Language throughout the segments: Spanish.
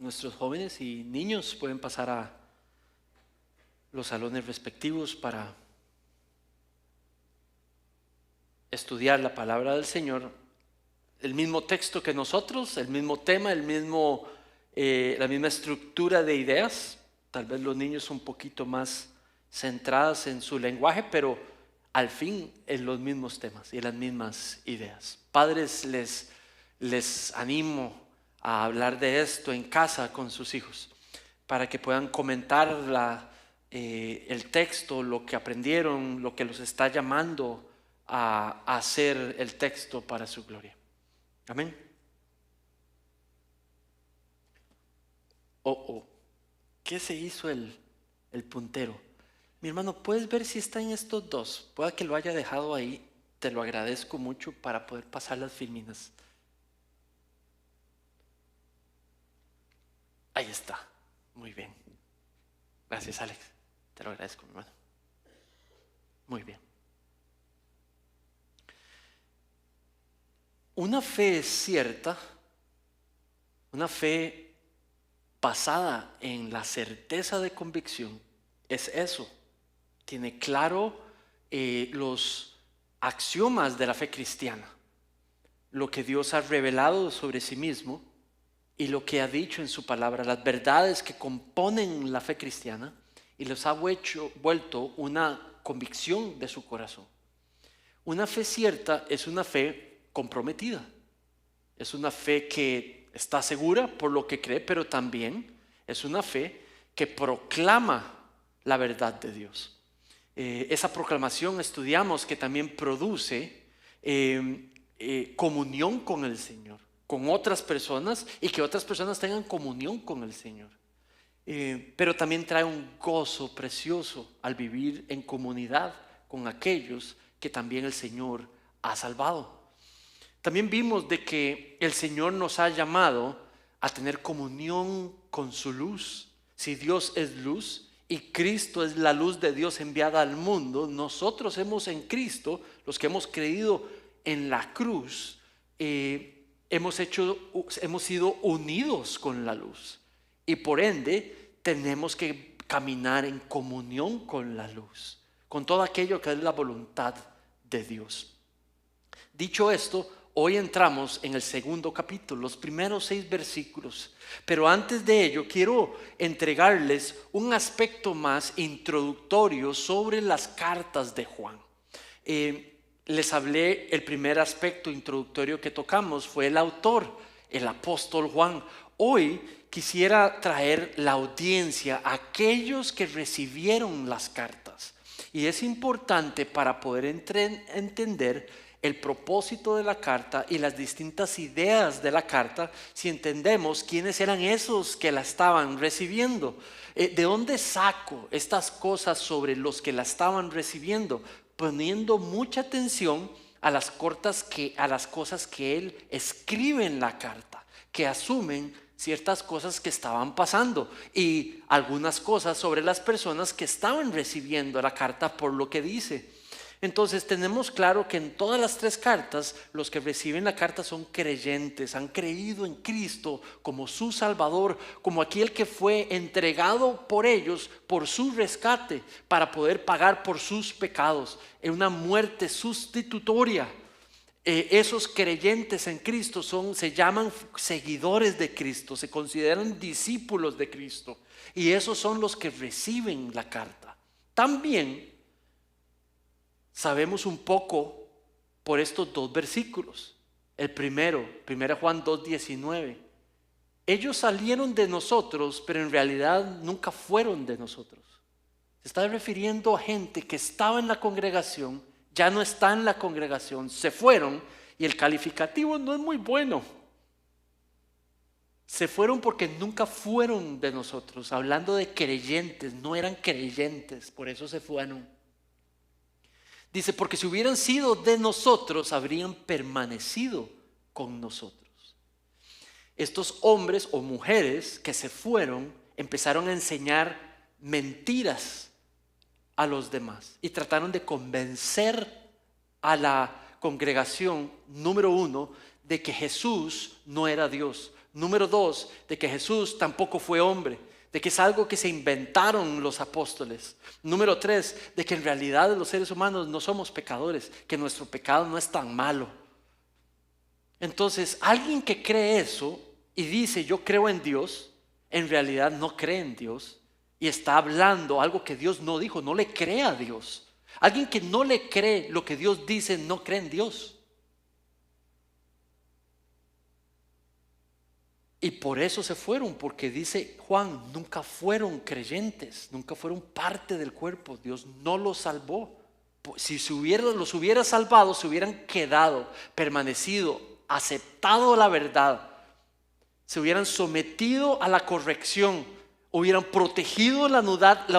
nuestros jóvenes y niños pueden pasar a los salones respectivos para estudiar la palabra del Señor, el mismo texto que nosotros, el mismo tema, la misma estructura de ideas. Tal vez los niños un poquito más centrados en su lenguaje, pero al fin en los mismos temas y las mismas ideas. Padres, les animo a hablar de esto en casa con sus hijos, para que puedan comentar el texto, lo que aprendieron, lo que los está llamando a hacer el texto para su gloria. Amén. ¿Qué se hizo el puntero? Mi hermano, ¿puedes ver si está en estos dos? Pueda que lo haya dejado ahí. Te lo agradezco mucho para poder pasar las filminas. Ahí está. Muy bien. Gracias, Alex. Te lo agradezco, mi hermano. Muy bien. Una fe cierta, una fe basada en la certeza de convicción, es eso. Tiene claro los axiomas de la fe cristiana, lo que Dios ha revelado sobre sí mismo y lo que ha dicho en su palabra, las verdades que componen la fe cristiana, y los ha vuelto una convicción de su corazón. Una fe cierta es una fe comprometida, es una fe que está segura por lo que cree, pero también es una fe que proclama la verdad de Dios. Esa proclamación estudiamos que también produce comunión con el Señor, con otras personas, y que otras personas tengan comunión con el Señor. Pero también trae un gozo precioso al vivir en comunidad con aquellos que también el Señor ha salvado. También vimos de que el Señor nos ha llamado a tener comunión con su luz. Si Dios es luz y Cristo es la luz de Dios enviada al mundo, nosotros en Cristo, los que hemos creído en la cruz, hemos sido unidos con la luz, y por ende tenemos que caminar en comunión con la luz, con todo aquello que es la voluntad de Dios. Dicho esto, hoy entramos en el segundo capítulo, los primeros 6 versículos. Pero antes de ello quiero entregarles un aspecto más introductorio sobre las cartas de Juan. Les hablé, el primer aspecto introductorio que tocamos fue el autor, el apóstol Juan. Hoy quisiera traer la audiencia a aquellos que recibieron las cartas. Y es importante para poder entender el propósito de la carta y las distintas ideas de la carta, si entendemos quiénes eran esos que la estaban recibiendo. ¿De dónde saco estas cosas sobre los que la estaban recibiendo? Poniendo mucha atención a las cosas que él escribe en la carta, que asumen ciertas cosas que estaban pasando y algunas cosas sobre las personas que estaban recibiendo la carta por lo que dice. Entonces tenemos claro que en todas las 3 cartas, los que reciben la carta son creyentes, han creído en Cristo como su Salvador, como aquel que fue entregado por ellos por su rescate para poder pagar por sus pecados en una muerte sustitutoria. Esos creyentes en Cristo se llaman seguidores de Cristo, se consideran discípulos de Cristo, y esos son los que reciben la carta. También sabemos un poco por estos 2 versículos. El primero, 1 Juan 2:19. Ellos salieron de nosotros, pero en realidad nunca fueron de nosotros. Se está refiriendo a gente que estaba en la congregación, ya no está en la congregación, se fueron, y el calificativo no es muy bueno. Se fueron porque nunca fueron de nosotros, hablando de creyentes, no eran creyentes, por eso se fueron. Dice, porque si hubieran sido de nosotros, habrían permanecido con nosotros. Estos hombres o mujeres que se fueron, empezaron a enseñar mentiras a los demás y trataron de convencer a la congregación, número 1, de que Jesús no era Dios, Número 2, de que Jesús tampoco fue hombre, de que es algo que se inventaron los apóstoles. Número 3, de que en realidad los seres humanos no somos pecadores, que nuestro pecado no es tan malo. Entonces, alguien que cree eso y dice yo creo en Dios, en realidad no cree en Dios y está hablando algo que Dios no dijo, no le cree a Dios. Alguien que no le cree lo que Dios dice no cree en Dios. Y por eso se fueron, porque dice Juan, nunca fueron creyentes, nunca fueron parte del cuerpo. Dios no los salvó. Si los hubiera salvado, se hubieran quedado, permanecido, aceptado la verdad, se hubieran sometido a la corrección, hubieran protegido la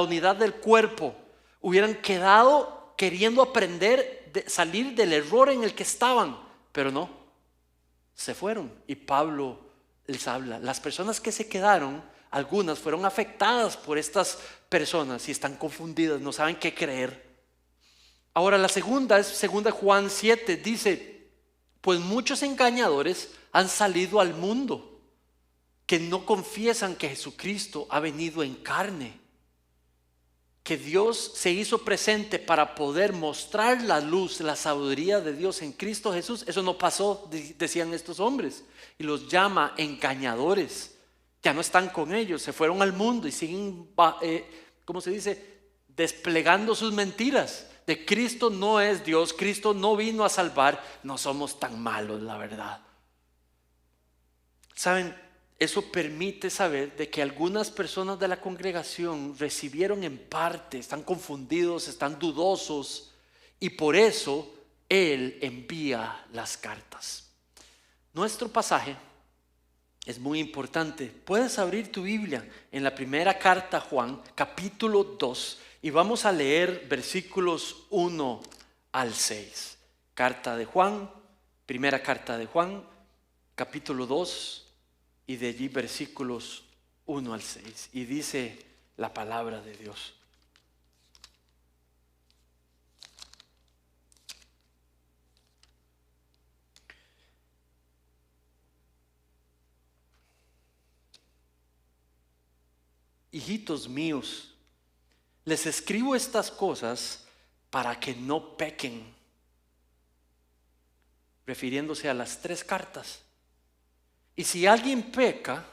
unidad del cuerpo, hubieran quedado queriendo aprender, salir del error en el que estaban, pero no, se fueron. Y Pablo les habla. Las personas que se quedaron, algunas fueron afectadas por estas personas y están confundidas, no saben qué creer. Ahora la segunda es 2 Juan 7, dice, pues muchos engañadores han salido al mundo que no confiesan que Jesucristo ha venido en carne, que Dios se hizo presente para poder mostrar la luz, la sabiduría de Dios en Cristo Jesús. Eso no pasó, decían estos hombres, y los llama engañadores. Ya no están con ellos, se fueron al mundo y siguen, ¿cómo se dice?, desplegando sus mentiras. De Cristo no es Dios, Cristo no vino a salvar, no somos tan malos, la verdad. ¿Saben? Eso permite saber de que algunas personas de la congregación recibieron en parte, están confundidos, están dudosos, y por eso Él envía las cartas. Nuestro pasaje es muy importante. Puedes abrir tu Biblia en la primera carta a Juan, capítulo 2, y vamos a leer versículos 1 al 6. Carta de Juan, primera carta de Juan, capítulo 2, y de allí versículos 1 al 6. Y dice la palabra de Dios. Hijitos míos, les escribo estas cosas para que no pequen. Refiriéndose a las 3 cartas. Y si alguien peca,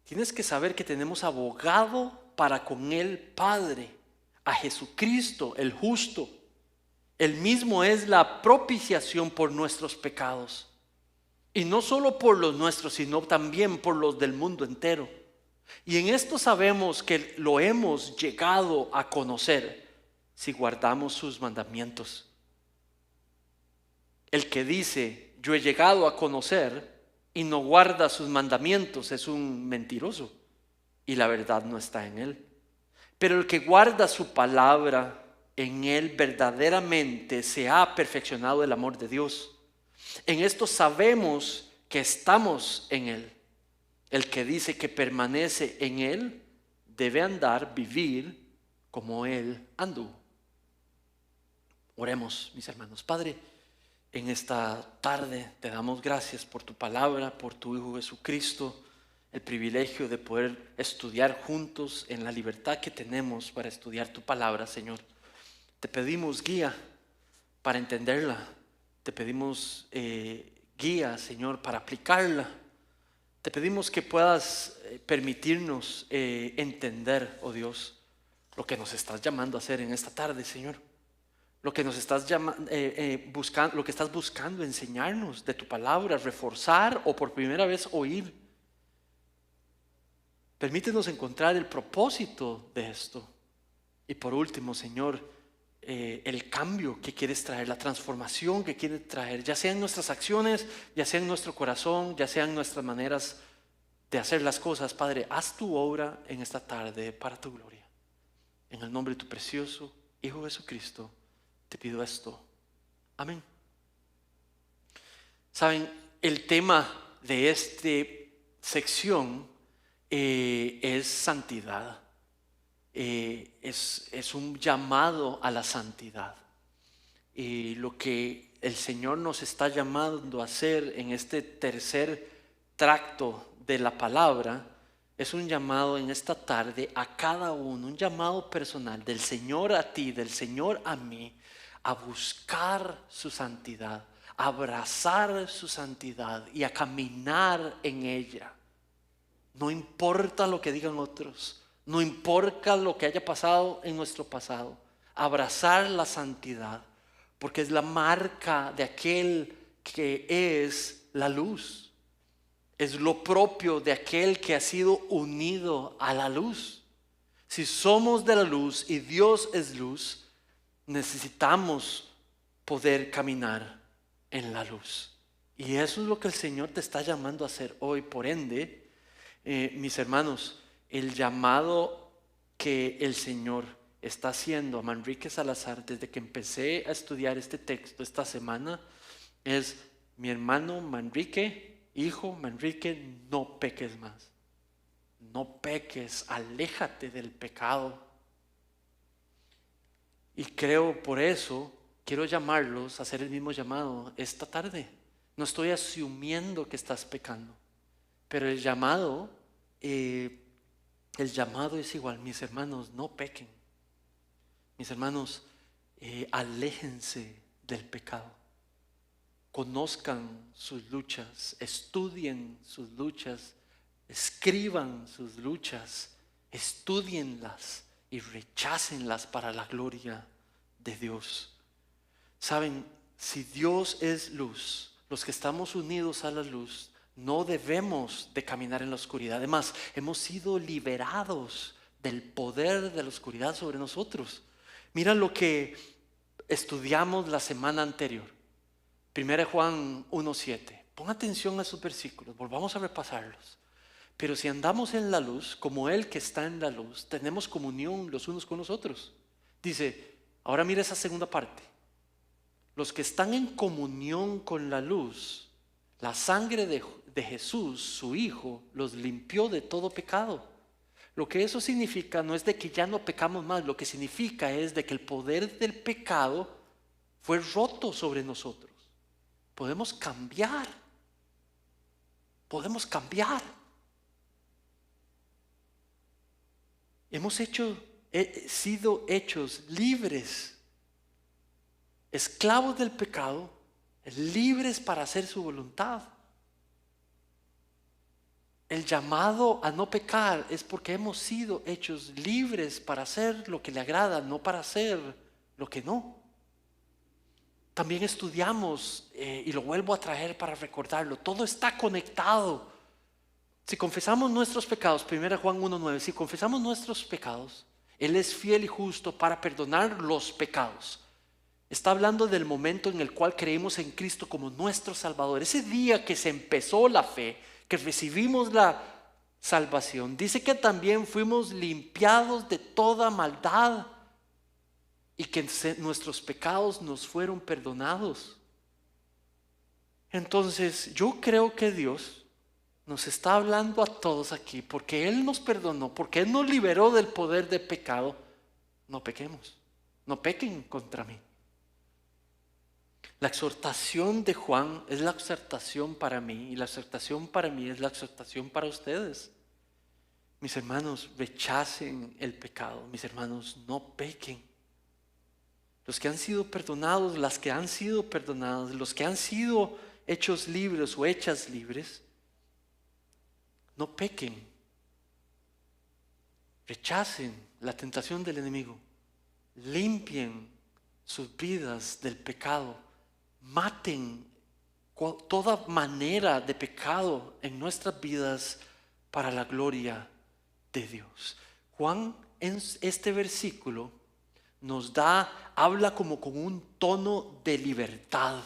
tienes que saber que tenemos abogado para con el Padre, a Jesucristo el justo. Él mismo es la propiciación por nuestros pecados. Y no solo por los nuestros, sino también por los del mundo entero. Y en esto sabemos que lo hemos llegado a conocer si guardamos sus mandamientos. El que dice, yo he llegado a conocer, y no guarda sus mandamientos es un mentiroso y la verdad no está en él. Pero el que guarda su palabra, en él verdaderamente se ha perfeccionado el amor de Dios. En esto sabemos que estamos en él. El que dice que permanece en él debe andar, vivir como él anduvo. Oremos, mis hermanos. Padre, en esta tarde te damos gracias por tu palabra, por tu Hijo Jesucristo, el privilegio de poder estudiar juntos en la libertad que tenemos para estudiar tu palabra, Señor. Te pedimos guía para entenderla, te pedimos guía, Señor, para aplicarla. Te pedimos que puedas permitirnos entender, oh Dios, lo que nos estás llamando a hacer en esta tarde, Señor. Lo que nos estás buscando, lo que estás buscando enseñarnos de tu palabra, reforzar o por primera vez oír. Permítenos encontrar el propósito de esto. Y por último, Señor, el cambio que quieres traer, la transformación que quieres traer, ya sea en nuestras acciones, ya sea en nuestro corazón, ya sea en nuestras maneras de hacer las cosas. Padre, haz tu obra en esta tarde para tu gloria. En el nombre de tu precioso Hijo Jesucristo, te pido esto. Amén. Saben, el tema de esta sección es santidad. Es un llamado a la santidad. Y lo que el Señor nos está llamando a hacer en este tercer extracto de la palabra es un llamado en esta tarde a cada uno, un llamado personal del Señor a ti, del Señor a mí, a buscar su santidad, a abrazar su santidad y a caminar en ella. No importa lo que digan otros, no importa lo que haya pasado en nuestro pasado, abrazar la santidad, porque es la marca de aquel que es la luz. Es lo propio de aquel que ha sido unido a la luz. Si somos de la luz y Dios es luz, necesitamos poder caminar en la luz. Y eso es lo que el Señor te está llamando a hacer hoy. Por ende, mis hermanos, el llamado que el Señor está haciendo a Manrique Salazar desde que empecé a estudiar este texto esta semana es: mi hermano Manrique, hijo Manrique, no peques más. No peques, aléjate del pecado. Y creo por eso quiero llamarlos a hacer el mismo llamado esta tarde. No estoy asumiendo que estás pecando, pero el llamado es igual. Mis hermanos, no pequen. Mis hermanos, aléjense del pecado. Conozcan sus luchas, estudien sus luchas, escriban sus luchas, estudienlas y rechácenlas para la gloria de Dios. Saben, si Dios es luz, los que estamos unidos a la luz, no debemos de caminar en la oscuridad. Además, hemos sido liberados del poder de la oscuridad sobre nosotros. Mira lo que estudiamos la semana anterior. 1 Juan 1:7. Pon atención a esos versículos, volvamos a repasarlos. Pero si andamos en la luz, como Él que está en la luz, tenemos comunión los unos con los otros. Dice, ahora mira esa segunda parte. Los que están en comunión con la luz, la sangre de Jesús, su Hijo, los limpió de todo pecado. Lo que eso significa no es de que ya no pecamos más, lo que significa es de que el poder del pecado fue roto sobre nosotros. Podemos cambiar. Podemos cambiar. Hemos sido hechos libres, esclavos del pecado, libres para hacer su voluntad. El llamado a no pecar es porque hemos sido hechos libres para hacer lo que le agrada, no para hacer lo que no. También estudiamos, y lo vuelvo a traer para recordarlo, todo está conectado. Si confesamos nuestros pecados, 1 Juan 1:9, si confesamos nuestros pecados, Él es fiel y justo para perdonar los pecados. Está hablando del momento en el cual creímos en Cristo como nuestro Salvador. Ese día que se empezó la fe, que recibimos la salvación, dice que también fuimos limpiados de toda maldad y que nuestros pecados nos fueron perdonados. Entonces yo creo que Dios nos está hablando a todos aquí, porque Él nos perdonó, porque Él nos liberó del poder del pecado. No pequemos, no pequen contra mí. La exhortación de Juan es la exhortación para mí, y la exhortación para mí es la exhortación para ustedes. Mis hermanos, rechacen el pecado. Mis hermanos, no pequen. Los que han sido perdonados, las que han sido perdonadas, los que han sido hechos libres o hechas libres, no pequen. Rechacen la tentación del enemigo. Limpien sus vidas del pecado. Maten toda manera de pecado en nuestras vidas para la gloria de Dios. Juan en este versículo habla como con un tono de libertad,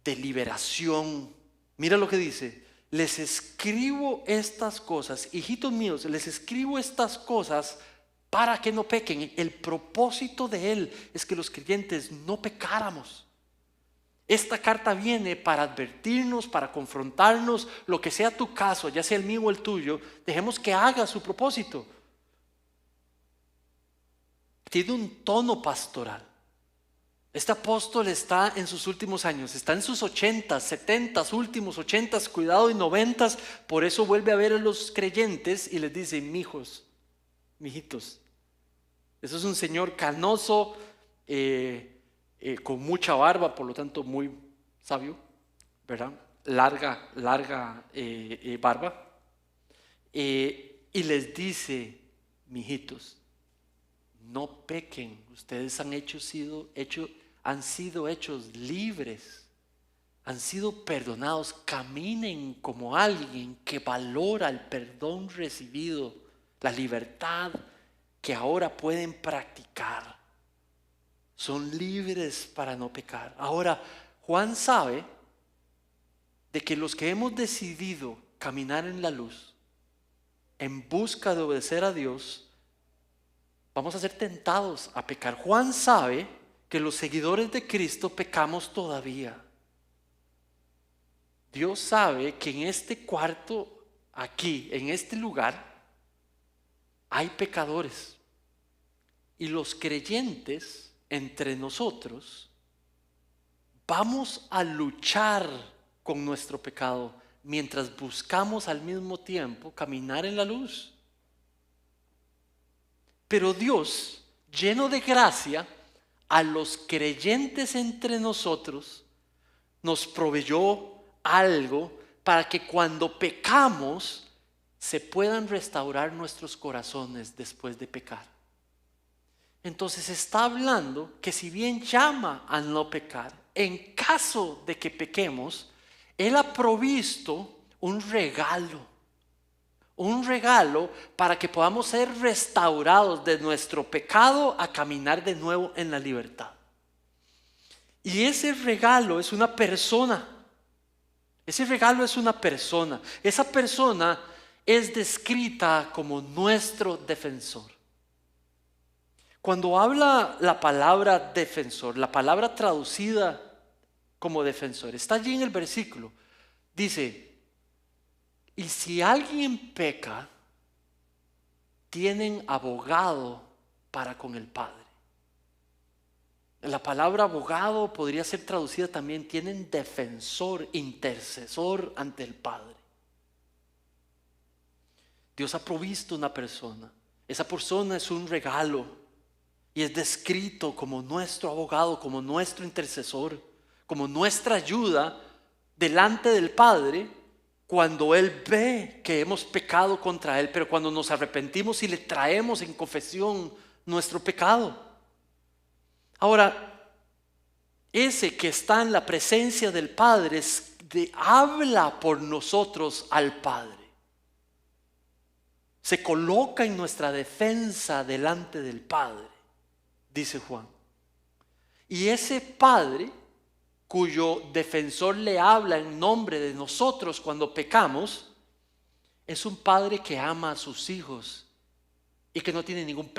de liberación. Mira lo que dice: les escribo estas cosas, hijitos míos, les escribo estas cosas para que no pequen. El propósito de Él es que los creyentes no pecáramos. Esta carta viene para advertirnos, para confrontarnos, lo que sea tu caso, ya sea el mío o el tuyo, dejemos que haga su propósito. Tiene un tono pastoral. Este apóstol está en sus últimos años, está en sus 80, 70, últimos 80, cuidado, y 90. Por eso vuelve a ver a los creyentes y les dice: mijos, mijitos. Eso es un señor canoso, con mucha barba, por lo tanto muy sabio, ¿verdad? Larga barba. Y les dice: mijitos, no pequen. Ustedes han sido hechos libres, han sido perdonados. Caminen como alguien que valora el perdón recibido, la libertad que ahora pueden practicar. Son libres para no pecar. Ahora, Juan sabe de que los que hemos decidido caminar en la luz, en busca de obedecer a Dios, vamos a ser tentados a pecar. Juan sabe que los seguidores de Cristo pecamos todavía. Dios sabe que en este cuarto, aquí, en este lugar, hay pecadores. Y los creyentes entre nosotros vamos a luchar con nuestro pecado mientras buscamos al mismo tiempo caminar en la luz. Pero Dios, lleno de gracia, a los creyentes entre nosotros nos proveyó algo para que cuando pecamos se puedan restaurar nuestros corazones después de pecar. Entonces está hablando que si bien llama a no pecar, en caso de que pequemos, Él ha provisto un regalo para que podamos ser restaurados de nuestro pecado a caminar de nuevo en la libertad. Y ese regalo es una persona. Ese regalo es una persona. Esa persona es descrita como nuestro defensor. Cuando habla la palabra defensor, la palabra traducida como defensor, está allí en el versículo. Dice: y si alguien peca, tienen abogado para con el Padre. La palabra abogado podría ser traducida también: tienen defensor, intercesor ante el Padre. Dios ha provisto una persona. Esa persona es un regalo y es descrito como nuestro abogado, como nuestro intercesor, como nuestra ayuda delante del Padre cuando Él ve que hemos pecado contra Él, pero cuando nos arrepentimos y le traemos en confesión nuestro pecado. Ahora, ese que está en la presencia del Padre habla por nosotros al Padre. Se coloca en nuestra defensa delante del Padre, dice Juan. Y ese Padre, cuyo defensor le habla en nombre de nosotros cuando pecamos, es un Padre que ama a sus hijos y que no tiene ningún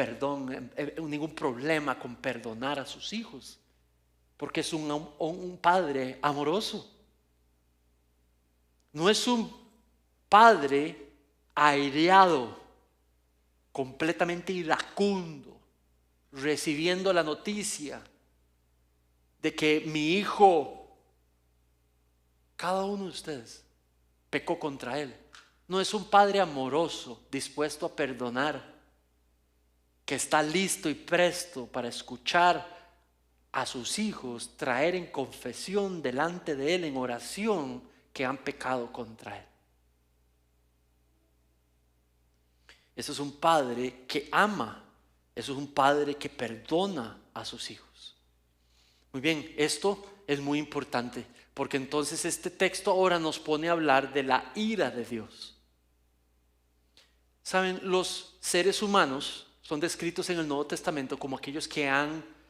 problema con perdonar a sus hijos, porque es un Padre amoroso. No es un Padre aireado, completamente iracundo, recibiendo la noticia de que mi hijo, cada uno de ustedes, pecó contra él. No es un Padre amoroso, dispuesto a perdonar, que está listo y presto para escuchar a sus hijos traer en confesión delante de Él, en oración, que han pecado contra Él. Eso es un Padre que ama, eso es un Padre que perdona a sus hijos. Muy bien, esto es muy importante, porque entonces este texto ahora nos pone a hablar de la ira de Dios. Saben, los seres humanos son descritos en el Nuevo Testamento como aquellos que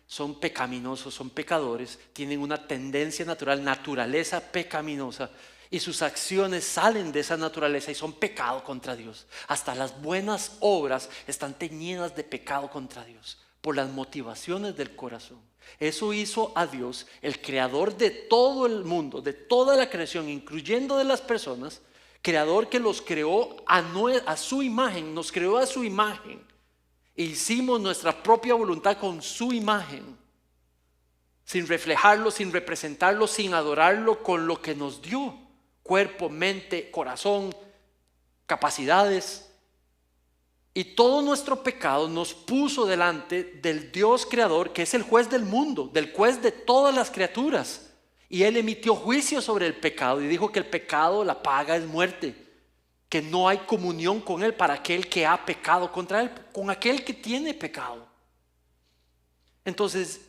son pecaminosos, son pecadores, tienen una tendencia natural, naturaleza pecaminosa, y sus acciones salen de esa naturaleza y son pecado contra Dios. Hasta las buenas obras están teñidas de pecado contra Dios por las motivaciones del corazón. Eso hizo a Dios, el creador de todo el mundo, de toda la creación, incluyendo de las personas, creador que los creó a su imagen, nos creó a su imagen. E hicimos nuestra propia voluntad con su imagen. sin reflejarlo, sin representarlo, sin adorarlo con lo que nos dio: cuerpo, mente, corazón, capacidades. Y todo nuestro pecado nos puso delante del Dios creador, que es el juez del mundo, del juez de todas las criaturas. Y Él emitió juicio sobre el pecado y dijo que el pecado, la paga es muerte, que no hay comunión con Él para aquel que ha pecado contra Él, con aquel que tiene pecado. Entonces,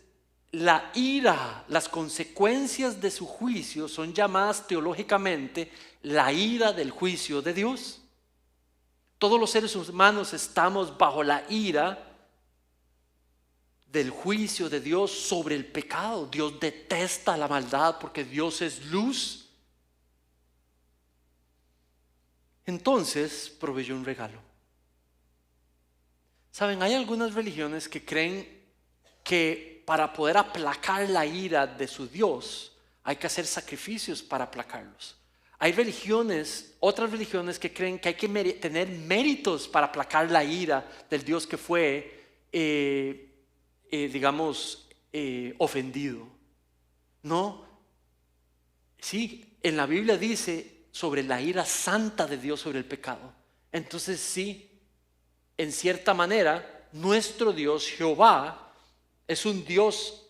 la ira, las consecuencias de su juicio son llamadas teológicamente la ira del juicio de Dios. Todos los seres humanos estamos bajo la ira del juicio de Dios sobre el pecado. Dios detesta la maldad porque Dios es luz. Entonces proveyó un regalo. Saben, hay algunas religiones que creen que para poder aplacar la ira de su Dios hay que hacer sacrificios para aplacarlos. Hay religiones, otras religiones que creen que hay que tener méritos para aplacar la ira del Dios que fue, ofendido. No, sí, en la Biblia dice sobre la ira santa de Dios sobre el pecado. Entonces sí, en cierta manera, nuestro Dios Jehová es un Dios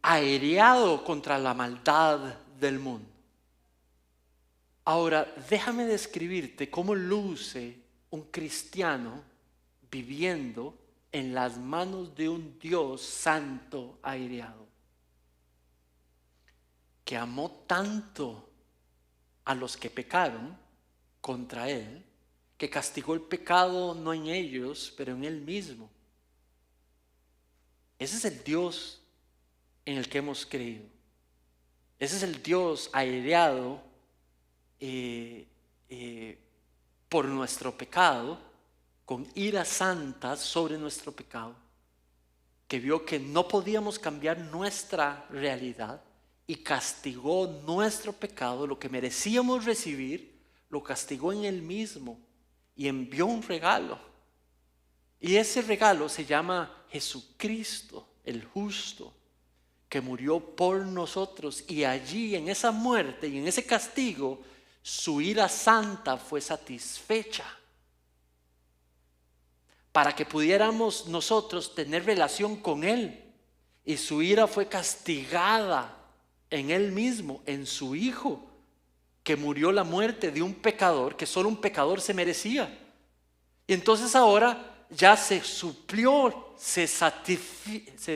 airado contra la maldad del mundo. Ahora, déjame describirte cómo luce un cristiano viviendo en las manos de un Dios santo airado, que amó tanto a los que pecaron contra Él, que castigó el pecado no en ellos, pero en Él mismo. Ese es el Dios en el que hemos creído. Ese es el Dios airado por nuestro pecado, con ira santa sobre nuestro pecado, que vio que no podíamos cambiar nuestra realidad y castigó nuestro pecado, lo que merecíamos recibir, lo castigó en Él mismo y envió un regalo. Y ese regalo se llama Jesucristo, el justo, que murió por nosotros, y allí en esa muerte y en ese castigo su ira santa fue satisfecha para que pudiéramos nosotros tener relación con Él, y su ira fue castigada en Él mismo, en su Hijo, que murió la muerte de un pecador que solo un pecador se merecía. Y entonces ahora ya se suplió, se satisfizo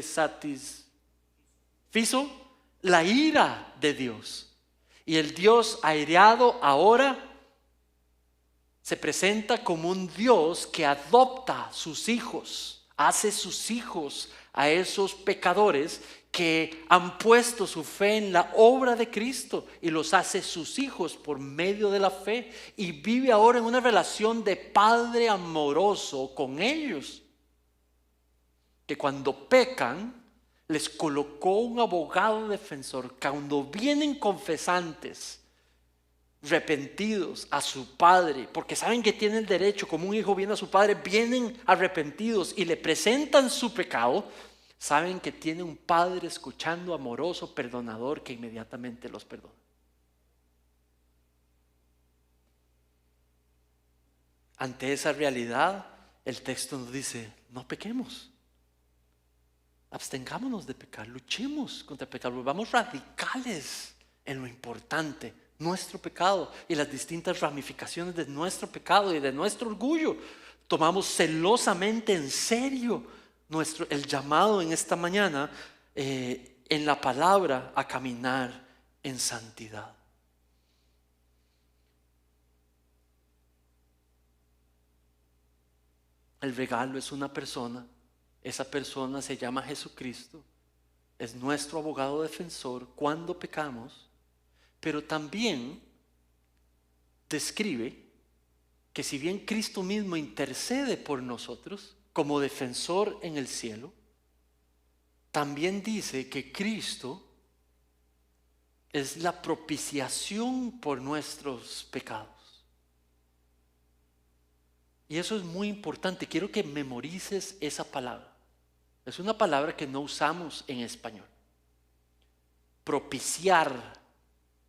la ira de Dios. Y el Dios airado ahora se presenta como un Dios que adopta a sus hijos, hace sus hijos a esos pecadores que han puesto su fe en la obra de Cristo, y los hace sus hijos por medio de la fe, y vive ahora en una relación de padre amoroso con ellos, que cuando pecan les colocó un abogado defensor. Cuando vienen confesantes, arrepentidos a su padre, porque saben que tienen derecho, como un hijo viene a su padre, vienen arrepentidos y le presentan su pecado, saben que tiene un padre escuchando, amoroso, perdonador, que inmediatamente los perdona. Ante esa realidad, el texto nos dice: no pequemos. Abstengámonos de pecar, luchemos contra el pecado, volvamos radicales en lo importante, nuestro pecado y las distintas ramificaciones de nuestro pecado y de nuestro orgullo. Tomamos celosamente en serio el llamado en esta mañana en la palabra a caminar en santidad. El regalo es una persona. Esa persona se llama Jesucristo, es nuestro abogado defensor cuando pecamos, pero también describe que si bien Cristo mismo intercede por nosotros como defensor en el cielo, también dice que Cristo es la propiciación por nuestros pecados. Y eso es muy importante, quiero que memorices esa palabra. Es una palabra que no usamos en español. Propiciar,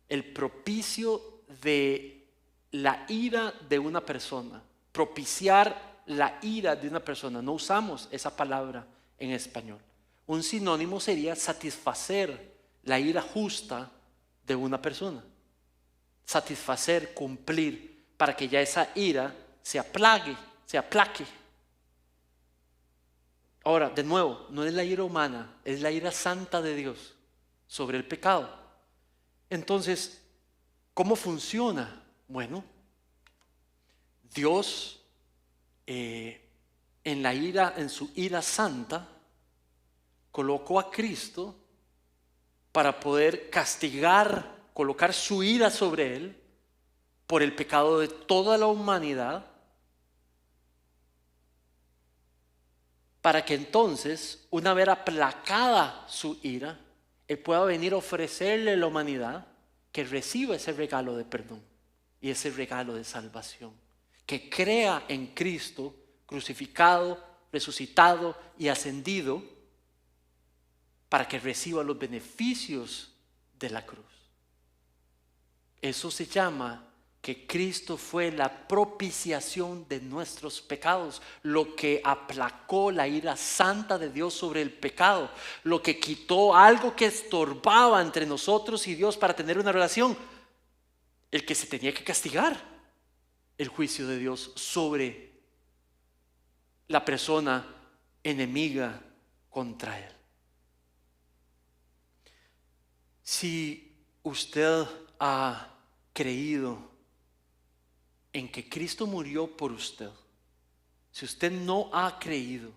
el propicio de la ira de una persona. Propiciar la ira de una persona. No usamos esa palabra en español. Un sinónimo sería satisfacer la ira justa de una persona. Satisfacer, cumplir, para que ya esa ira se aplaque. Ahora, de nuevo, no es la ira humana, es la ira santa de Dios sobre el pecado. Entonces, ¿cómo funciona? Bueno, Dios en su ira santa, colocó a Cristo para poder castigar, colocar su ira sobre él por el pecado de toda la humanidad, para que entonces, una vez aplacada su ira, él pueda venir a ofrecerle a la humanidad que reciba ese regalo de perdón y ese regalo de salvación, que crea en Cristo crucificado, resucitado y ascendido, para que reciba los beneficios de la cruz. Eso se llama que Cristo fue la propiciación de nuestros pecados, lo que aplacó la ira santa de Dios sobre el pecado, lo que quitó algo que estorbaba entre nosotros y Dios para tener una relación, el que se tenía que castigar, el juicio de Dios sobre la persona enemiga contra él. Si usted ha creído en que Cristo murió por usted, si usted no ha creído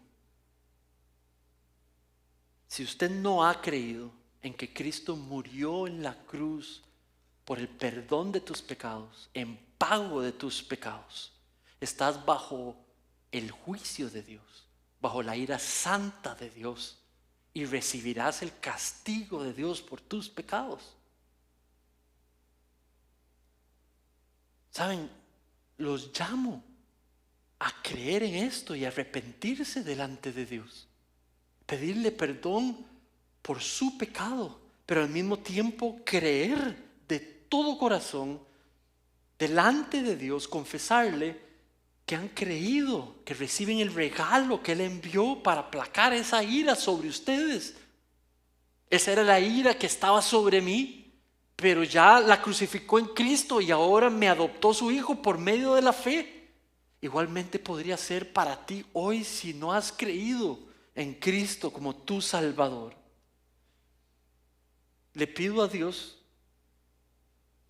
en que Cristo murió en la cruz por el perdón de tus pecados, en pago de tus pecados, estás bajo el juicio de Dios, bajo la ira santa de Dios, y recibirás el castigo de Dios por tus pecados. ¿Saben? Los llamo a creer en esto y arrepentirse delante de Dios, pedirle perdón por su pecado, pero al mismo tiempo creer de todo corazón delante de Dios, confesarle que han creído, que reciben el regalo que Él envió para aplacar esa ira sobre ustedes. Esa era la ira que estaba sobre mí, pero ya la crucificó en Cristo y ahora me adoptó su Hijo por medio de la fe. Igualmente podría ser para ti hoy si no has creído en Cristo como tu Salvador. Le pido a Dios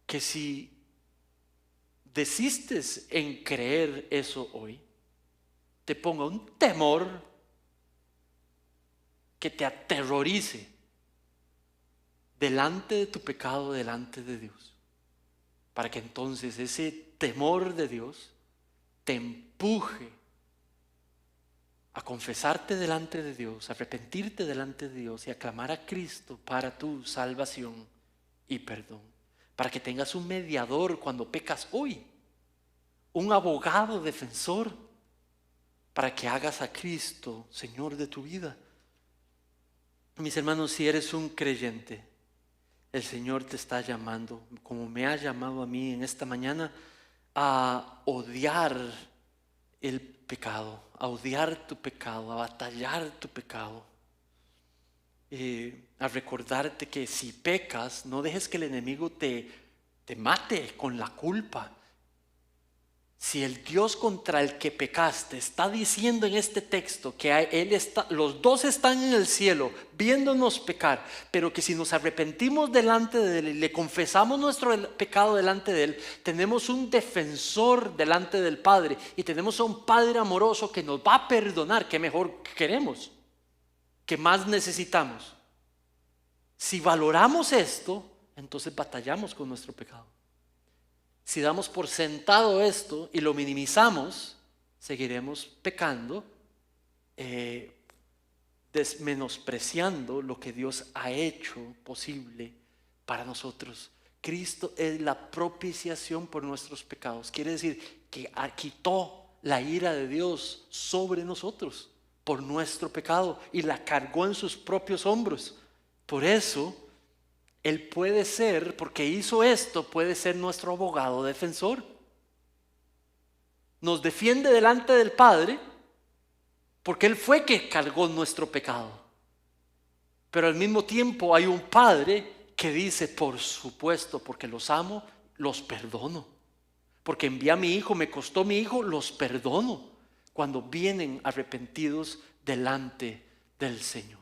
que si desistes en creer eso hoy, te ponga un temor que te aterrorice delante de tu pecado, delante de Dios, para que entonces ese temor de Dios te empuje a confesarte delante de Dios, a arrepentirte delante de Dios y a clamar a Cristo para tu salvación y perdón, para que tengas un mediador cuando pecas hoy, un abogado defensor, para que hagas a Cristo Señor de tu vida. Mis hermanos, si eres un creyente, el Señor te está llamando, como me ha llamado a mí en esta mañana, a odiar el pecado, a odiar tu pecado, a batallar tu pecado, a recordarte que si pecas, no dejes que el enemigo te mate con la culpa. Si el Dios contra el que pecaste está diciendo en este texto que los dos están en el cielo viéndonos pecar, pero que si nos arrepentimos delante de Él y le confesamos nuestro pecado delante de Él, tenemos un defensor delante del Padre y tenemos a un Padre amoroso que nos va a perdonar. ¿Qué mejor queremos? ¿Qué más necesitamos? Si valoramos esto, entonces batallamos con nuestro pecado. Si damos por sentado esto y lo minimizamos, seguiremos pecando, menospreciando lo que Dios ha hecho posible para nosotros. Cristo es la propiciación por nuestros pecados. Quiere decir que quitó la ira de Dios sobre nosotros. por nuestro pecado y la cargó en sus propios hombros. Por eso, Él puede ser, porque hizo esto, puede ser nuestro abogado defensor. Nos defiende delante del Padre porque Él fue que cargó nuestro pecado. Pero al mismo tiempo hay un Padre que dice, por supuesto, porque los amo, los perdono. Porque envié a mi hijo, me costó mi hijo, los perdono. Cuando vienen arrepentidos delante del Señor.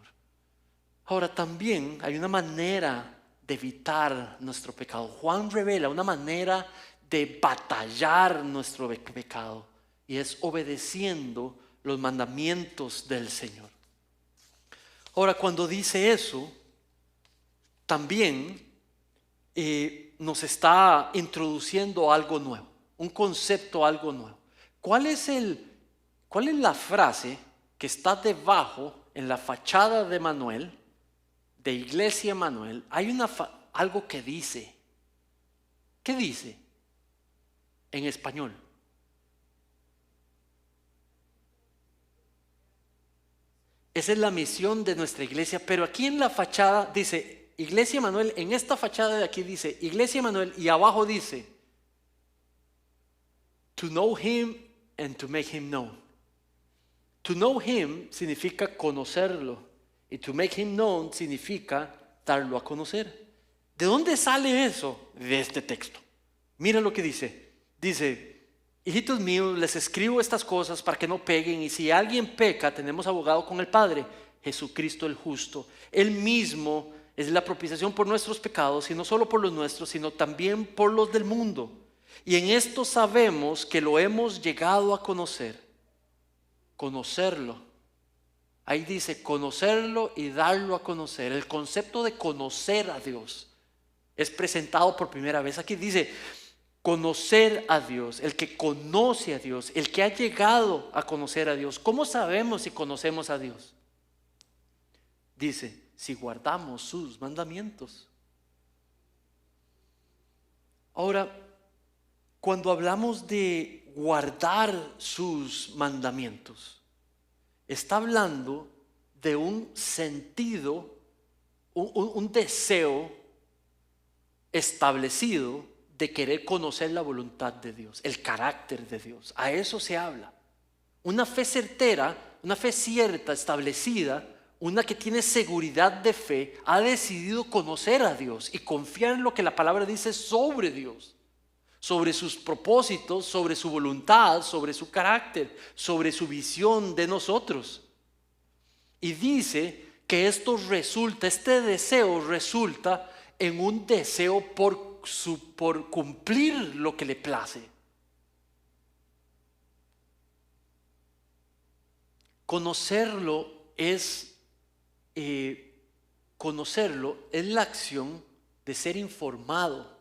Ahora también hay una manera de evitar nuestro pecado. Juan revela una manera de batallar nuestro pecado y es obedeciendo los mandamientos del Señor. Ahora, cuando dice eso, también nos está introduciendo algo nuevo, un concepto, algo nuevo. ¿Cuál es la frase que está debajo en la fachada de Manuel, de Iglesia Manuel? Hay algo que dice. ¿Qué dice en español? Esa es la misión de nuestra iglesia, pero aquí en la fachada dice Iglesia Manuel, en esta fachada de aquí dice Iglesia Manuel y abajo dice to know him and to make him known. To know him significa conocerlo y to make him known significa darlo a conocer. ¿De dónde sale eso? De este texto. Mira lo que dice. Dice, hijitos míos, les escribo estas cosas para que no peguen, y si alguien peca, tenemos abogado con el Padre, Jesucristo el justo. Él mismo es la propiciación por nuestros pecados, y no solo por los nuestros, sino también por los del mundo. Y en esto sabemos que lo hemos llegado a conocer. Conocerlo. Ahí dice conocerlo y darlo a conocer. El concepto de conocer a Dios es presentado por primera vez. Aquí dice conocer a Dios, el que conoce a Dios, el que ha llegado a conocer a Dios. ¿Cómo sabemos si conocemos a Dios? Dice, si guardamos sus mandamientos. Ahora, cuando hablamos de guardar sus mandamientos, está hablando de un sentido, un deseo establecido de querer conocer la voluntad de Dios, el carácter de Dios. A eso se habla. Una fe certera, una fe cierta, establecida, una que tiene seguridad de fe, ha decidido conocer a Dios y confiar en lo que la palabra dice sobre Dios, sobre sus propósitos, sobre su voluntad, sobre su carácter, sobre su visión de nosotros. Y dice que este deseo resulta en un deseo por cumplir lo que le place. Conocerlo es la acción de ser informado,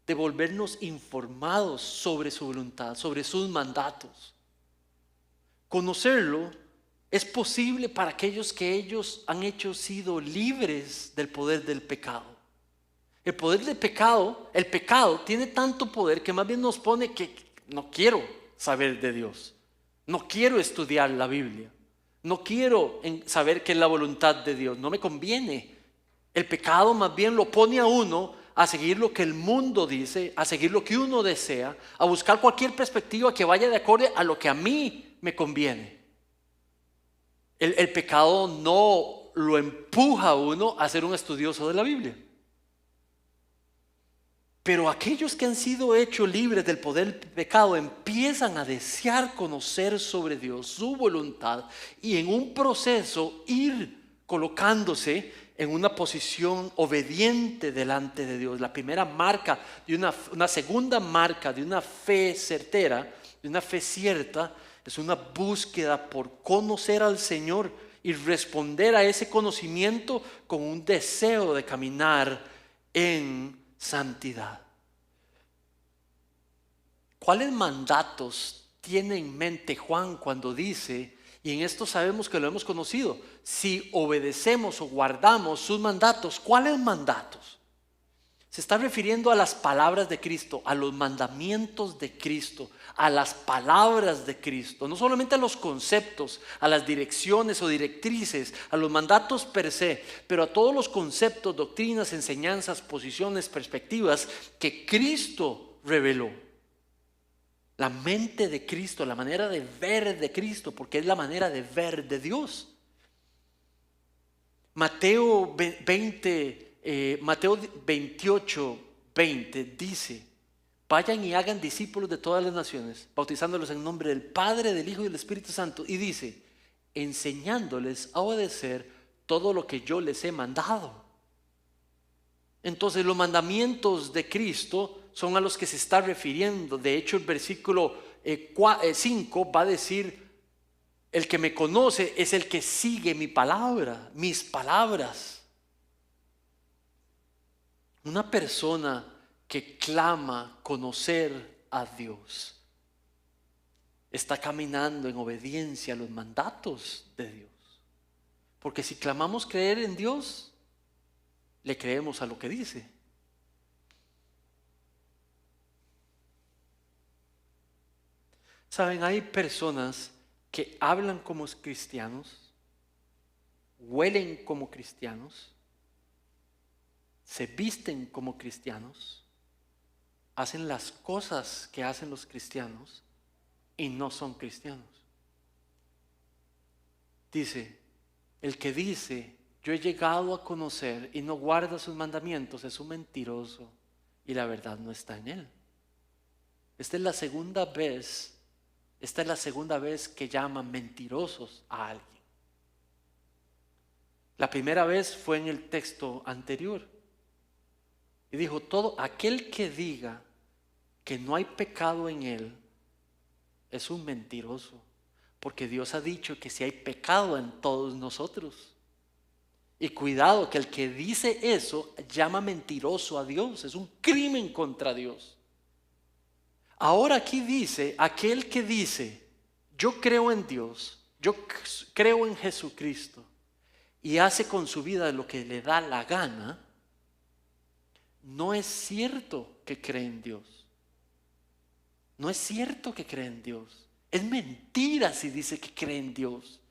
de volvernos informados sobre su voluntad, sobre sus mandatos. Conocerlo es posible para aquellos que ellos han sido libres del poder del pecado. El poder del pecado, el pecado tiene tanto poder que más bien nos pone que no quiero saber de Dios, no quiero estudiar la Biblia, no quiero saber qué es la voluntad de Dios, no me conviene. El pecado más bien lo pone a uno a seguir lo que el mundo dice, a seguir lo que uno desea, a buscar cualquier perspectiva que vaya de acuerdo a lo que a mí me conviene. El pecado no lo empuja a uno a ser un estudioso de la Biblia. Pero aquellos que han sido hechos libres del poder del pecado empiezan a desear conocer sobre Dios, su voluntad, y en un proceso ir colocándose en una posición obediente delante de Dios. La primera marca de una segunda marca de una fe certera, de una fe cierta, es una búsqueda por conocer al Señor y responder a ese conocimiento con un deseo de caminar en santidad. ¿Cuáles mandatos tiene en mente Juan cuando dice, y en esto sabemos que lo hemos conocido, si obedecemos o guardamos sus mandatos? ¿Cuáles mandatos? Se está refiriendo a las palabras de Cristo, a los mandamientos de Cristo, a las palabras de Cristo, no solamente a los conceptos, a las direcciones o directrices, a los mandatos per se, pero a todos los conceptos, doctrinas, enseñanzas, posiciones, perspectivas que Cristo reveló. La mente de Cristo, la manera de ver de Cristo, porque es la manera de ver de Dios. Mateo 28, 20 dice: vayan y hagan discípulos de todas las naciones, bautizándolos en nombre del Padre, del Hijo y del Espíritu Santo. Y dice: enseñándoles a obedecer todo lo que yo les he mandado. Entonces los mandamientos de Cristo son a los que se está refiriendo. De hecho, el versículo 5 va a decir: el que me conoce es el que sigue mi palabra, mis palabras. Una persona que clama conocer a Dios está caminando en obediencia a los mandatos de Dios. Porque si clamamos creer en Dios, le creemos a lo que dice. Saben, hay personas que hablan como cristianos, huelen como cristianos, se visten como cristianos, hacen las cosas que hacen los cristianos y no son cristianos. Dice: el que dice yo he llegado a conocer y no guarda sus mandamientos es un mentiroso y la verdad no está en él. Esta es la segunda vez que llaman mentirosos a alguien. La primera vez fue en el texto anterior. Y dijo: todo aquel que diga que no hay pecado en él es un mentiroso, porque Dios ha dicho que si hay pecado en todos nosotros. Y cuidado, que el que dice eso llama mentiroso a Dios, es un crimen contra Dios. Ahora aquí dice: aquel que dice yo creo en Dios, yo creo en Jesucristo, y hace con su vida lo que le da la gana, no es cierto que cree en Dios. No es cierto que cree en Dios. Es mentira si dice que cree en Dios.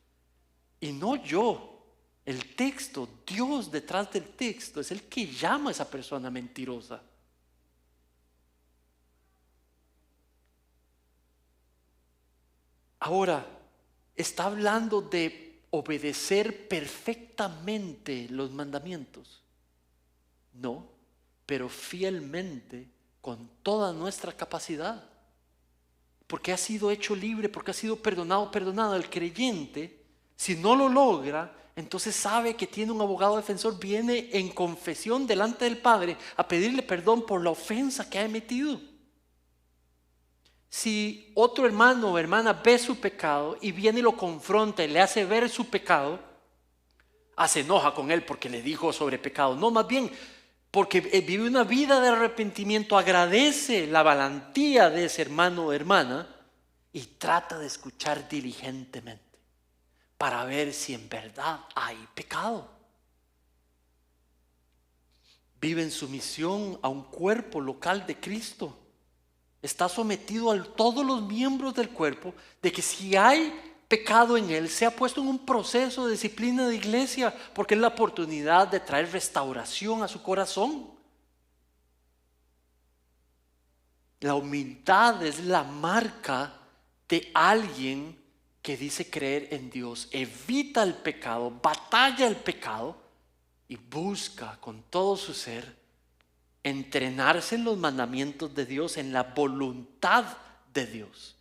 Y no yo. El texto, Dios detrás del texto, es el que llama a esa persona mentirosa. Ahora, está hablando de obedecer perfectamente los mandamientos. No, pero fielmente, con toda nuestra capacidad. Porque ha sido hecho libre, porque ha sido perdonado. El creyente, si no lo logra, entonces sabe que tiene un abogado defensor, viene en confesión delante del Padre a pedirle perdón por la ofensa que ha emitido. Si otro hermano o hermana ve su pecado y viene y lo confronta y le hace ver su pecado, se enoja con él porque le dijo sobre pecado. No, más bien porque vive una vida de arrepentimiento, agradece la valentía de ese hermano o hermana y trata de escuchar diligentemente para ver si en verdad hay pecado. Vive en sumisión a un cuerpo local de Cristo. Está sometido a todos los miembros del cuerpo, de que si hay pecado en él, se ha puesto en un proceso de disciplina de iglesia, porque es la oportunidad de traer restauración a su corazón. La humildad es la marca de alguien que dice creer en Dios, evita el pecado, batalla el pecado y busca con todo su ser entrenarse en los mandamientos de Dios, en la voluntad de Dios.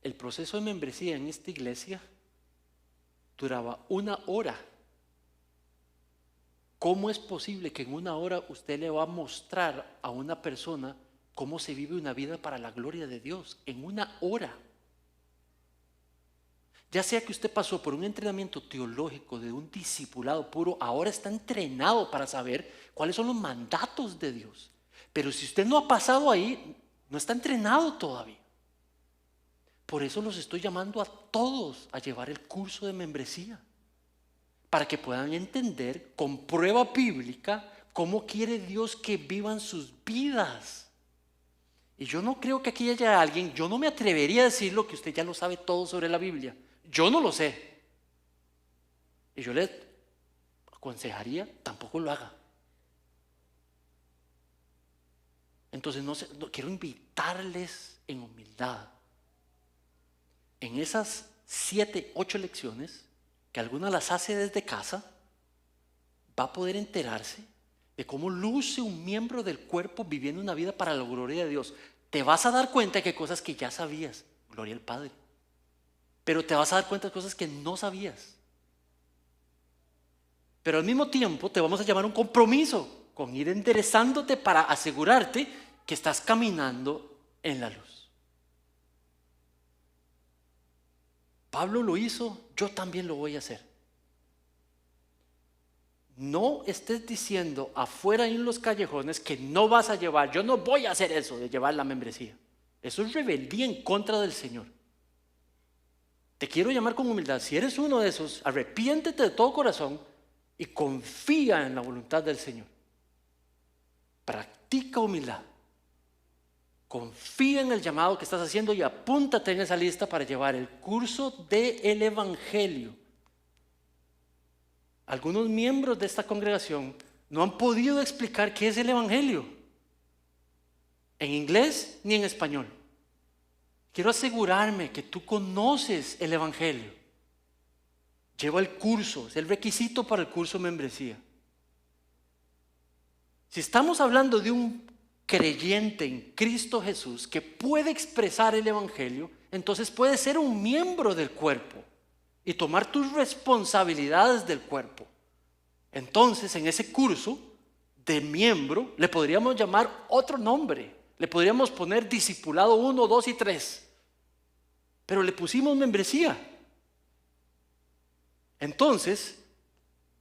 El proceso de membresía en esta iglesia duraba 1 hora. ¿Cómo es posible que en 1 hora usted le va a mostrar a una persona cómo se vive una vida para la gloria de Dios? En 1 hora. Ya sea que usted pasó por un entrenamiento teológico de un discipulado puro, ahora está entrenado para saber cuáles son los mandatos de Dios. Pero si usted no ha pasado ahí, no está entrenado todavía. Por eso los estoy llamando a todos a llevar el curso de membresía, para que puedan entender con prueba bíblica cómo quiere Dios que vivan sus vidas. Y yo no creo que aquí haya alguien, yo no me atrevería a decirlo que usted ya lo sabe todo sobre la Biblia. Yo no lo sé. Y yo le aconsejaría, tampoco lo haga. Entonces quiero invitarles en humildad. En esas 7, 8 lecciones, que algunas las hace desde casa, va a poder enterarse de cómo luce un miembro del cuerpo viviendo una vida para la gloria de Dios. Te vas a dar cuenta de que hay cosas que ya sabías, gloria al Padre, pero te vas a dar cuenta de cosas que no sabías. Pero al mismo tiempo te vamos a llamar a un compromiso con ir enderezándote para asegurarte que estás caminando en la luz. Pablo lo hizo, yo también lo voy a hacer. No estés diciendo afuera en los callejones que no vas a llevar. Yo no voy a hacer eso de llevar la membresía. Eso es rebeldía en contra del Señor. Te quiero llamar con humildad. Si eres uno de esos, arrepiéntete de todo corazón y confía en la voluntad del Señor. Practica humildad. Confía en el llamado que estás haciendo y apúntate en esa lista para llevar el curso del Evangelio. Algunos miembros de esta congregación no han podido explicar qué es el Evangelio en inglés ni en español. Quiero asegurarme que tú conoces el Evangelio. Lleva el curso, es el requisito para el curso de membresía. Si estamos hablando de un creyente en Cristo Jesús que puede expresar el Evangelio, entonces puede ser un miembro del cuerpo y tomar tus responsabilidades del cuerpo. Entonces, en ese curso de miembro le podríamos llamar otro nombre. Le podríamos poner discipulado 1, 2 y 3. Pero le pusimos membresía. Entonces,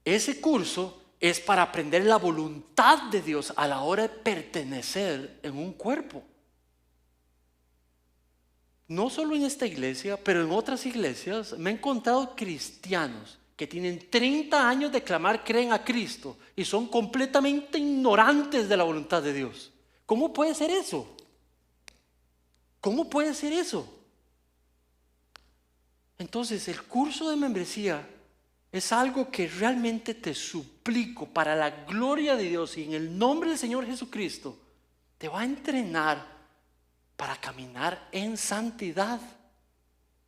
ese curso es para aprender la voluntad de Dios a la hora de pertenecer en un cuerpo. No solo en esta iglesia, pero en otras iglesias me he encontrado cristianos que tienen 30 años de clamar, creen a Cristo y son completamente ignorantes de la voluntad de Dios. ¿Cómo puede ser eso? ¿Cómo puede ser eso? Entonces, el curso de membresía es algo que realmente te suplico para la gloria de Dios y en el nombre del Señor Jesucristo, te va a entrenar para caminar en santidad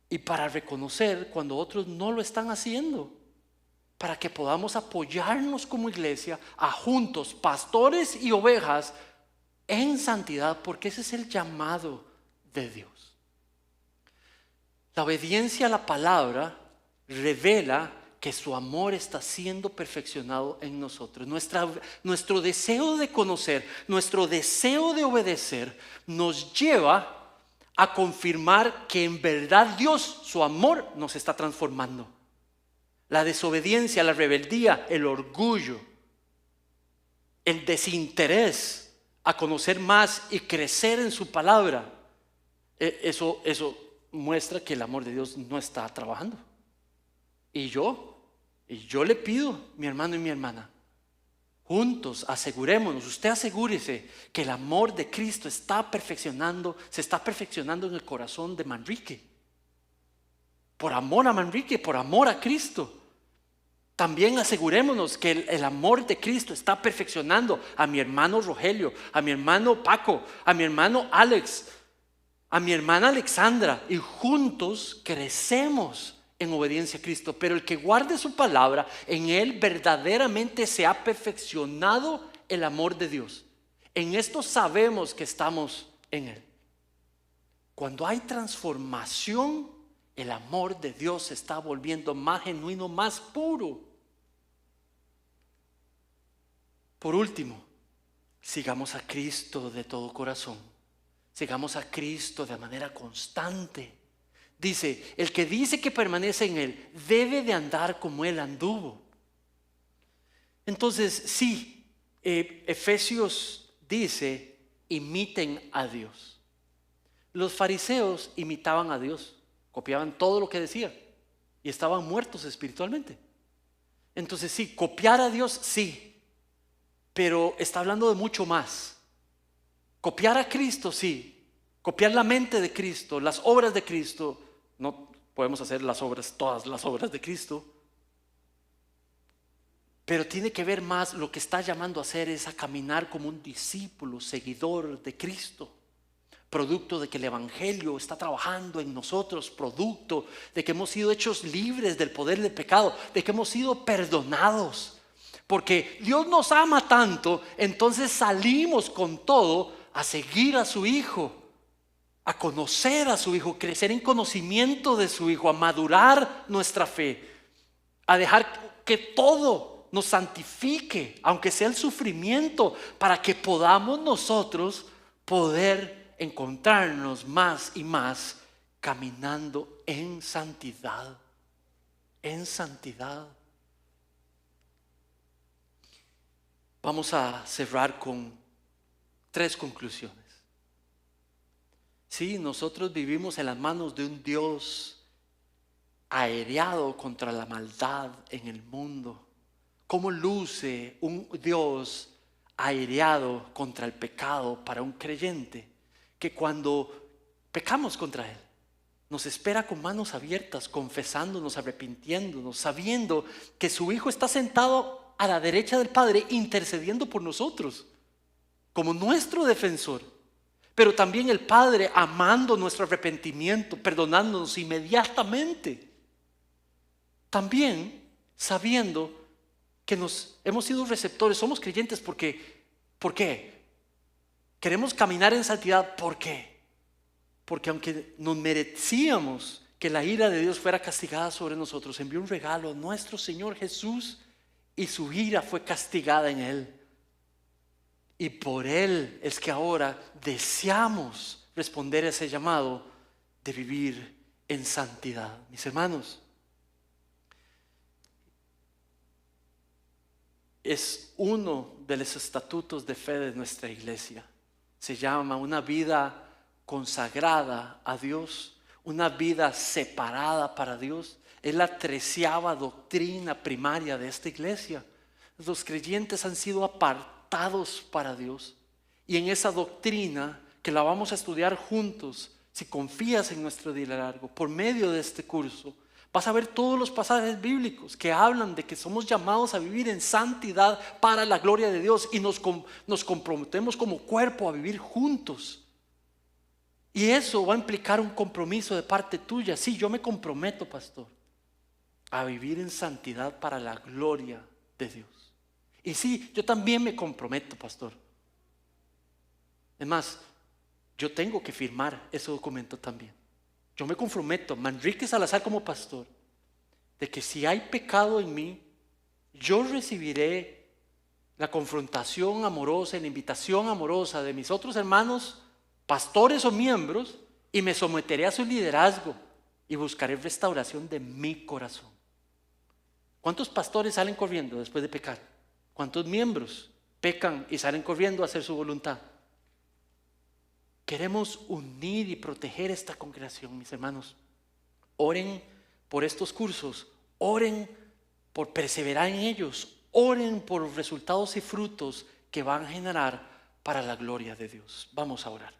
y para reconocer cuando otros no lo están haciendo, para que podamos apoyarnos como iglesia a juntos, pastores y ovejas, en santidad, porque ese es el llamado de Dios. La obediencia a la palabra revela que su amor está siendo perfeccionado en nosotros. Nuestro deseo de conocer, nuestro deseo de obedecer nos lleva a confirmar que en verdad Dios, su amor, nos está transformando. La desobediencia, la rebeldía, el orgullo, el desinterés a conocer más y crecer en su palabra, eso muestra que el amor de Dios no está trabajando. Y yo le pido, mi hermano y mi hermana, juntos asegurémonos, usted asegúrese que el amor de Cristo se está perfeccionando en el corazón de Manrique. Por amor a Manrique, por amor a Cristo. También asegurémonos que el amor de Cristo está perfeccionando a mi hermano Rogelio, a mi hermano Paco, a mi hermano Alex, a mi hermana Alexandra, y juntos crecemos en obediencia a Cristo. Pero el que guarde su palabra, en él verdaderamente se ha perfeccionado el amor de Dios. En esto sabemos que estamos en él. Cuando hay transformación, el amor de Dios se está volviendo más genuino, más puro. Por último, sigamos a Cristo de todo corazón. Sigamos a Cristo de manera constante. Dice, el que dice que permanece en Él debe de andar como Él anduvo. Entonces, sí, Efesios dice, imiten a Dios. Los fariseos imitaban a Dios, copiaban todo lo que decía y estaban muertos espiritualmente. Entonces sí, copiar a Dios, sí, pero está hablando de mucho más. Copiar a Cristo, sí. Copiar la mente de Cristo, las obras de Cristo. No podemos hacer todas las obras de Cristo. Pero tiene que ver más, lo que está llamando a hacer es a caminar como un discípulo, seguidor de Cristo. Producto de que el Evangelio está trabajando en nosotros, producto de que hemos sido hechos libres del poder del pecado, de que hemos sido perdonados. Porque Dios nos ama tanto, entonces salimos con todo a seguir a su Hijo, a conocer a su Hijo, crecer en conocimiento de su Hijo, a madurar nuestra fe, a dejar que todo nos santifique, aunque sea el sufrimiento, para que podamos nosotros poder encontrarnos más y más caminando en santidad, en santidad. Vamos a cerrar con 3 conclusiones. Sí, nosotros vivimos en las manos de un Dios airado contra la maldad en el mundo. ¿Cómo luce un Dios aireado contra el pecado para un creyente? Que cuando pecamos contra Él, nos espera con manos abiertas, confesándonos, arrepintiéndonos, sabiendo que su Hijo está sentado a la derecha del Padre, intercediendo por nosotros, como nuestro defensor. Pero también el Padre amando nuestro arrepentimiento, perdonándonos inmediatamente. También sabiendo que hemos sido receptores, somos creyentes porque, ¿por qué? Queremos caminar en santidad, ¿por qué? Porque aunque nos merecíamos que la ira de Dios fuera castigada sobre nosotros, envió un regalo a nuestro Señor Jesús y su ira fue castigada en Él. Y por Él es que ahora deseamos responder a ese llamado de vivir en santidad. Mis hermanos, es uno de los estatutos de fe de nuestra iglesia. Se llama una vida consagrada a Dios, una vida separada para Dios. Es la 13ª doctrina primaria de esta iglesia. Los creyentes han sido apartados para Dios. Y en esa doctrina, que la vamos a estudiar juntos, si confías en nuestro liderazgo, por medio de este curso, vas a ver todos los pasajes bíblicos que hablan de que somos llamados a vivir en santidad para la gloria de Dios y nos comprometemos como cuerpo a vivir juntos. Y eso va a implicar un compromiso de parte tuya. Sí, yo me comprometo, pastor, a vivir en santidad para la gloria de Dios. Y sí, yo también me comprometo, pastor. Es más, yo tengo que firmar ese documento también. Yo me comprometo, Manrique Salazar como pastor, de que si hay pecado en mí, yo recibiré la confrontación amorosa y la invitación amorosa de mis otros hermanos, pastores o miembros, y me someteré a su liderazgo y buscaré restauración de mi corazón. ¿Cuántos pastores salen corriendo después de pecar? ¿Cuántos miembros pecan y salen corriendo a hacer su voluntad? Queremos unir y proteger esta congregación, mis hermanos. Oren por estos cursos, oren por perseverar en ellos, oren por resultados y frutos que van a generar para la gloria de Dios. Vamos a orar.